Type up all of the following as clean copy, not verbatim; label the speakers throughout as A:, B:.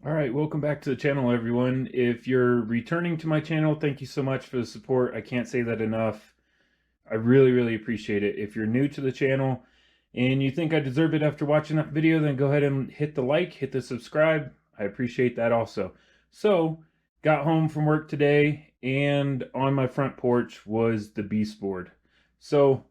A: All right, welcome back to the channel, everyone. If you're returning to my channel, thank you so much for the support. I can't say that enough. I really appreciate it. If you're new to the channel and you think I deserve it after watching that video, then go ahead and hit the like, hit the subscribe. I appreciate that also. So, got home from work today, and on my front porch was the Beastboard. So,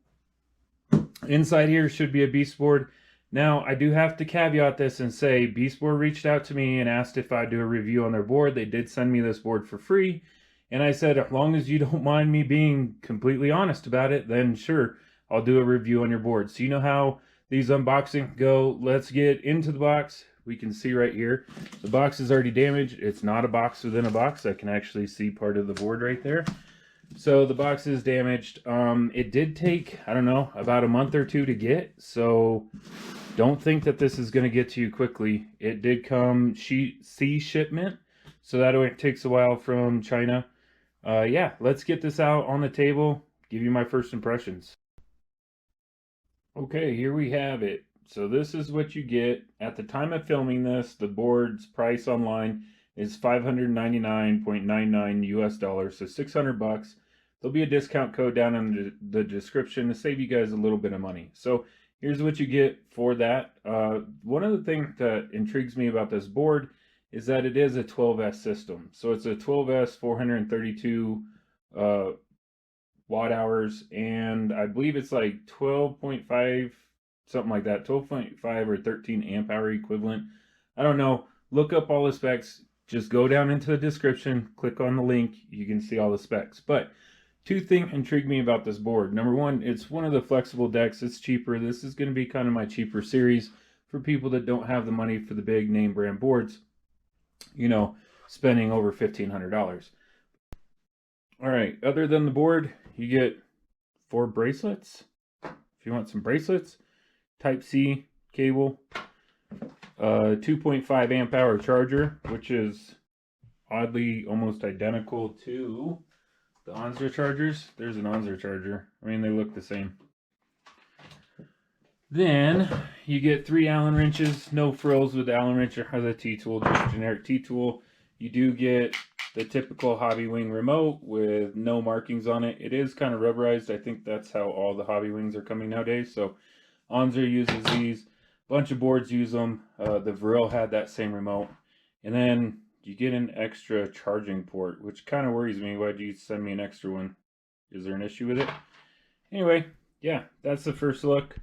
A: inside here should be a Beastboard. Now, I do have to caveat this and say Beastboard reached out to me and asked if I'd do a review on their board. They did send me this board for free. And I said, as long as you don't mind me being completely honest about it, then sure, I'll do a review on your board. So you know how these unboxing go. Let's get into the box. We can see right here, the box is already damaged. It's not a box within a box. I can actually see part of the board right there. So the box is damaged. It did take, I don't know, about a month or two to get. So don't think that this is going to get to you quickly. It did come sea shipment, so that takes a while from China. Yeah, let's get this out on the table, give you my first impressions. Okay, here we have it. So this is what you get. At the time of filming this, the board's price online is $599.99 US dollars, so 600 bucks. There'll be a discount code down in the description to save you guys a little bit of money. So here's what you get for that. One of the things that intrigues me about this board is that it is a 12S system. So it's a 12S 432 watt hours, and I believe it's like 12.5, something like that, 12.5 or 13 amp hour equivalent. I don't know. Look up all the specs. Just go down into the description, click on the link. You can see all the specs. But two things intrigue me about this board. Number one, it's one of the flexible decks. It's cheaper. This is going to be kind of my cheaper series for people that don't have the money for the big name brand boards, you know, spending over $1,500. All right, other than the board, you get 4 bracelets. If you want some bracelets, Type-C cable, 2.5 amp hour charger, which is oddly almost identical to the Onsra chargers. There's an Onsra charger. I mean, they look the same. Then you get 3 Allen wrenches, no frills with the Allen wrench or the T-tool, just generic T-tool. You do get the typical Hobby Wing remote with no markings on it. It is kind of rubberized. I think that's how all the Hobby Wings are coming nowadays. So Onsra uses these. A bunch of boards use them. The Vril had that same remote. And then you get an extra charging port, which kind of worries me. Why'd you send me an extra one? Is there an issue with it? Anyway, yeah, that's the first look.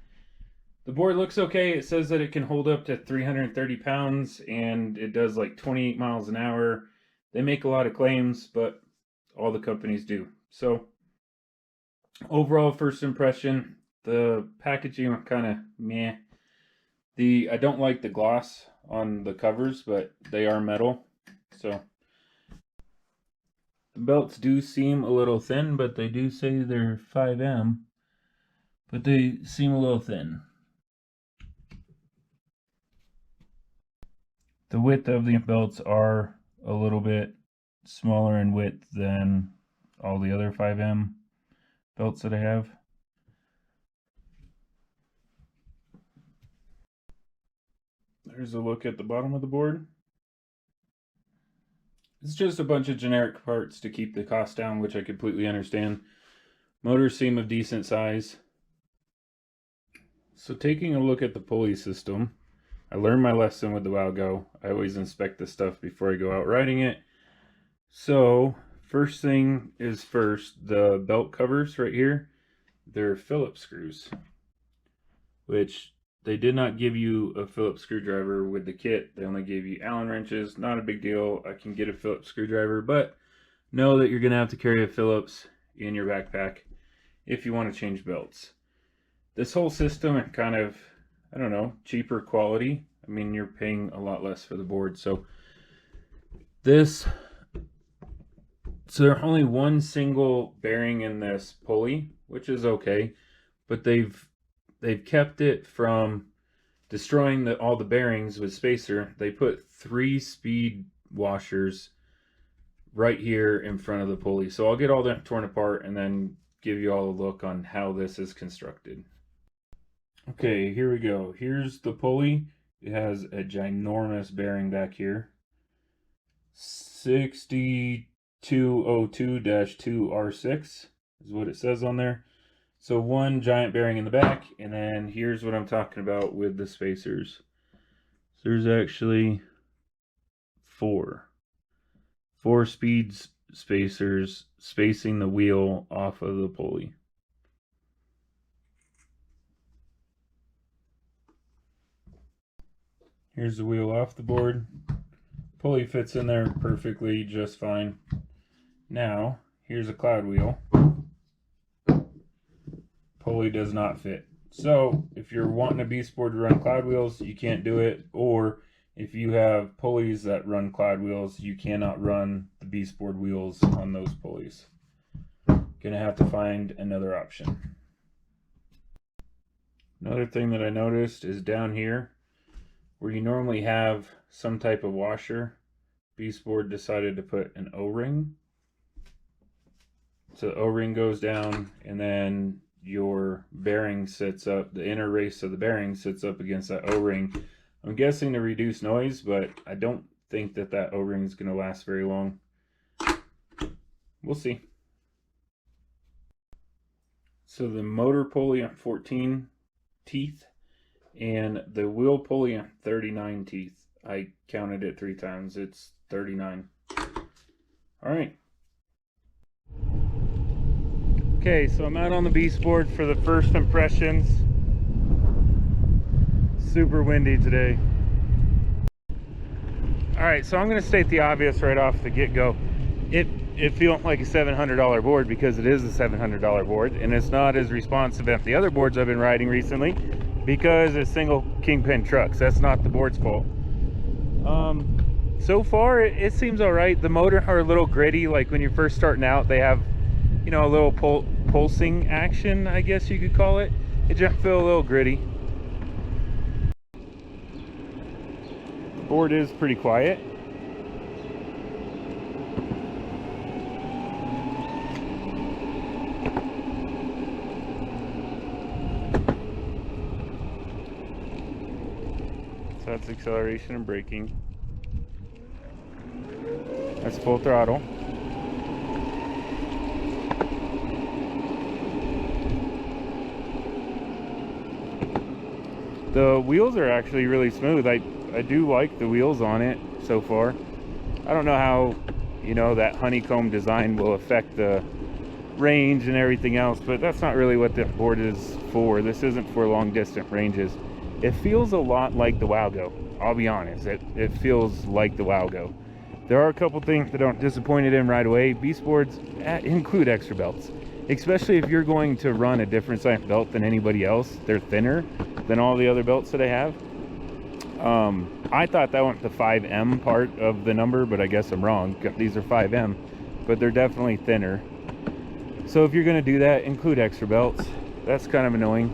A: The board looks okay. It says that it can hold up to 330 pounds and it does like 28 miles an hour. They make a lot of claims, but all the companies do. So overall first impression, the packaging kind of meh. I don't like the gloss on the covers, but they are metal. So the belts do seem a little thin, but they do say they're 5M, but they seem a little thin. The width of the belts are a little bit smaller in width than all the other 5M belts that I have. There's a look at the bottom of the board. It's just a bunch of generic parts to keep the cost down, which I completely understand. Motors seem of decent size. So taking a look at the pulley system, I learned my lesson with the WowGo. I always inspect the stuff before I go out riding it. So first thing is first, the belt covers right here, they're Phillips screws, which they did not give you a Phillips screwdriver with the kit. They only gave you Allen wrenches. Not a big deal. I can get a Phillips screwdriver, but know that you're going to have to carry a Phillips in your backpack if you want to change belts. This whole system kind of, I don't know, cheaper quality. I mean, you're paying a lot less for the board. So there's only one single bearing in this pulley, which is okay, but they've kept it from destroying all the bearings with spacer. They put 3 speed washers right here in front of the pulley. So I'll get all that torn apart and then give you all a look on how this is constructed. Okay, here we go. Here's the pulley. It has a ginormous bearing back here. 6202-2R6 is what it says on there. So one giant bearing in the back, and then here's what I'm talking about with the spacers. So there's actually four speed spacers spacing the wheel off of the pulley. Here's the wheel off the board. Pulley fits in there perfectly, just fine. Now, here's a cloud wheel. Pulley does not fit. So, if you're wanting a Beastboard to run cloud wheels, you can't do it. Or, if you have pulleys that run cloud wheels, you cannot run the Beastboard wheels on those pulleys. Gonna have to find another option. Another thing that I noticed is down here, where you normally have some type of washer, Beastboard decided to put an O-ring. So the O-ring goes down, and then your bearing sits up, the inner race of the bearing sits up against that O-ring. I'm guessing to reduce noise, but I don't think that that O-ring is going to last very long. We'll see. So the motor pulley on 14 teeth and the wheel pulley on 39 teeth. I counted it 3 times. It's 39. All right. Okay, so I'm out on the Beastboard for the first impressions. Super windy today. All right, so I'm going to state the obvious right off the get-go. It feels like a $700 board because it is a $700 board, and it's not as responsive as the other boards I've been riding recently because it's single kingpin trucks. That's not the board's fault. So far it seems all right. The motor are a little gritty. Like when you're first starting out, they have, you know, a little pulsing action, I guess you could call it. It just feel a little gritty. Board is pretty quiet. So that's acceleration and braking. That's full throttle. The wheels are actually really smooth. I do like the wheels on it so far. I don't know how, you know, that honeycomb design will affect the range and everything else, but that's not really what the board is for. This isn't for long distance ranges. It feels a lot like the Wowgo. I'll be honest, it feels like the Wowgo. There are a couple things that I'm disappointed in right away. Beastboards include extra belts, especially if you're going to run a different size belt than anybody else. They're thinner than all the other belts that I have. I thought that went the 5M part of the number, but I guess I'm wrong. These are 5M, but they're definitely thinner. So if you're going to do that, include extra belts. That's kind of annoying.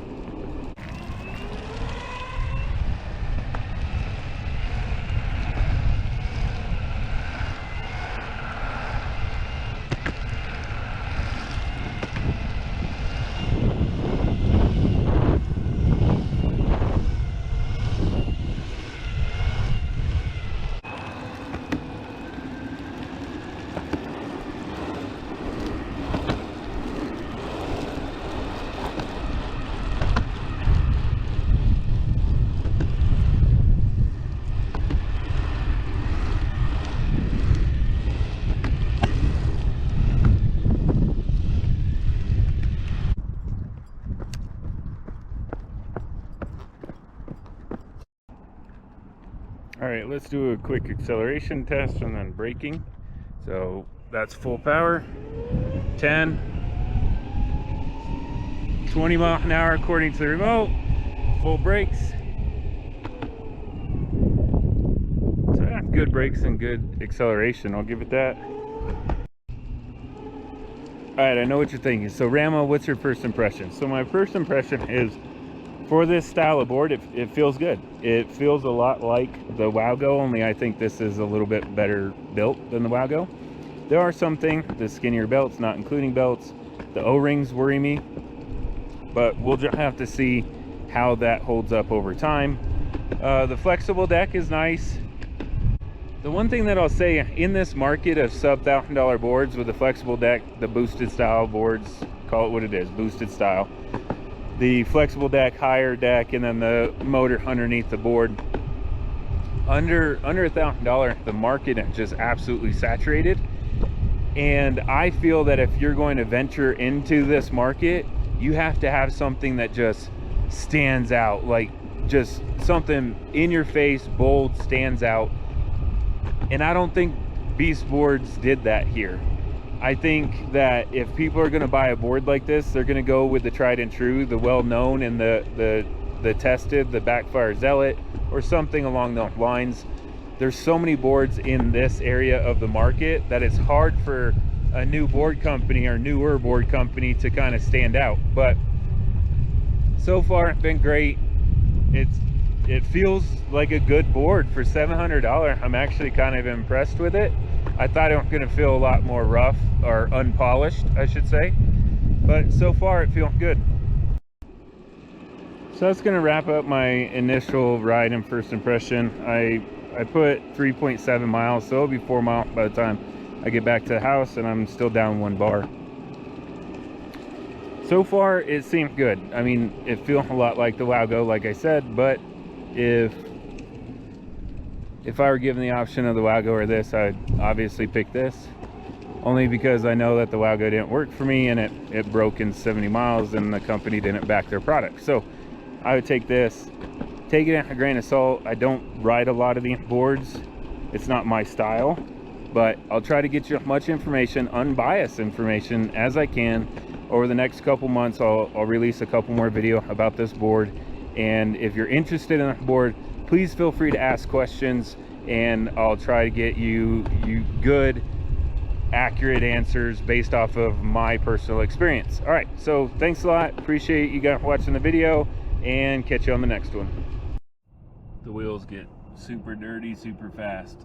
A: All right, let's do a quick acceleration test and then braking. So that's full power, 10, 20 miles an hour according to the remote, full brakes. So yeah, good brakes and good acceleration, I'll give it that. All right, I know what you're thinking. So Ramo, what's your first impression? So my first impression is, for this style of board, it feels good. It feels a lot like the Wowgo, only I think this is a little bit better built than the Wowgo. There are some things, the skinnier belts, not including belts, the O-rings worry me, but we'll just have to see how that holds up over time. The flexible deck is nice. The one thing that I'll say in this market of sub $1,000 boards with the flexible deck, the boosted style boards, call it what it is, boosted style, the flexible deck, higher deck, and then the motor underneath the board, under $1,000, the market is just absolutely saturated. And I feel that if you're going to venture into this market, you have to have something that just stands out, like just something in your face, bold, stands out. And I don't think Beastboards did that here. I think that if people are going to buy a board like this, they're going to go with the tried and true, the well-known, and the tested, the backfire zealot, or something along those lines. There's so many boards in this area of the market that it's hard for a new board company or newer board company to kind of stand out. But so far it's been great. It feels like a good board for $700. I'm actually kind of impressed with it. I thought it was going to feel a lot more rough, or unpolished, I should say. But so far it feels good. So that's going to wrap up my initial ride and first impression. I put 3.7 miles, so it'll be 4 miles by the time I get back to the house, and I'm still down 1 bar. So far it seemed good. I mean, it feels a lot like the Wago, like I said, but if I were given the option of the Wago or this, I'd obviously pick this, only because I know that the Wago didn't work for me, and it broke in 70 miles and the company didn't back their product. So I would take this, take it in a grain of salt. I don't ride a lot of these boards, it's not my style, but I'll try to get you as much information, unbiased information, as I can. Over the next couple months, I'll release a couple more videos about this board. And if you're interested in that board, please feel free to ask questions, and I'll try to get you good, accurate answers based off of my personal experience. All right, so thanks a lot. Appreciate you guys watching the video, and catch you on the next one. The wheels get super dirty super fast.